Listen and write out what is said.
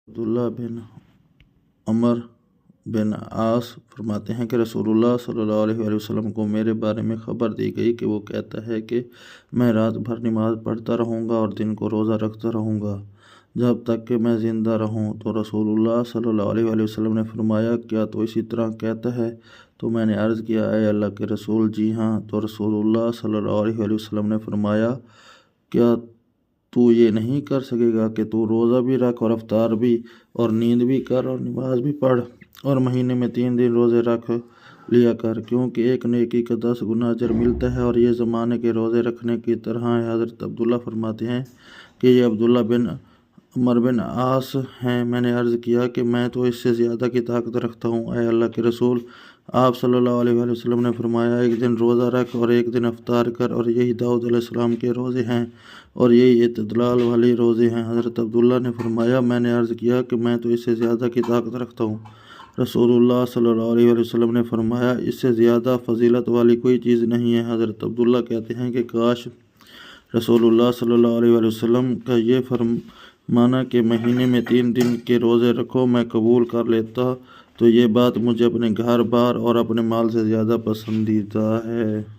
अब्दुल्ला बिन अमर बिन आस फरमाते हैं कि रसूलुल्लाह सल्लल्लाहु अलैहि वसल्लम को मेरे बारे में खबर दी गई कि वो कहता है कि मैं रात भर नमाज पढ़ता रहूँगा और दिन को रोज़ा रखता रहूँगा जब तक कि मैं ज़िंदा रहूँ। तो रसूलुल्लाह सल्लल्लाहु अलैहि वसल्लम ने फरमाया, क्या तो इसी तरह कहता है? तो मैंने अर्ज़ किया, ऐ अल्लाह के रसूल, जी हाँ। तो रसूलुल्लाह सल्लल्लाहु अलैहि वसल्लम ने फरमाया, क्या तू ये नहीं कर सकेगा कि तू रोज़ा भी रख और अफ्तार भी और नींद भी कर और नमाज भी पढ़ और महीने में 3 दिन रोज़े रख लिया कर, क्योंकि एक नेकी का 10 गुना अजर मिलता है और ये ज़माने के रोज़े रखने की तरह है। हज़रत अब्दुल्ला फरमाते हैं कि ये अब्दुल्ला बिन अमर बिन आस हैं। मैंने अर्ज़ किया कि मैं तो इससे ज़्यादा की ताकत रखता हूँ। ऐ अल्लाह के रसूल, आप सल्लल्लाहु अलैहि वसल्लम ने फरमाया, एक दिन रोज़ा रख और एक दिन अफ्तार कर, और यही दाऊद अलैहिस्सलाम के रोज़े हैं और यही इत्तदाल वाले रोज़े हैं। हज़रत अब्दुल्ला ने फरमाया, मैंने अर्ज़ किया कि मैं तो इससे ज़्यादा की ताकत रखता हूँ। रसूलुल्लाह सल्लल्लाहु अलैहि वसल्लम ने फरमाया, इससे ज़्यादा फजीलत वाली कोई चीज़ नहीं है। हज़रत अब्दुल्ला कहते हैं कि काश रसूलुल्लाह सल्लल्लाहु अलैहि वसल्लम का ये फरमाना कि महीने में 3 दिन के रोज़े रखो मैं कबूल कर लेता, तो ये बात मुझे अपने घर बार और अपने माल से ज़्यादा पसंदीदा है।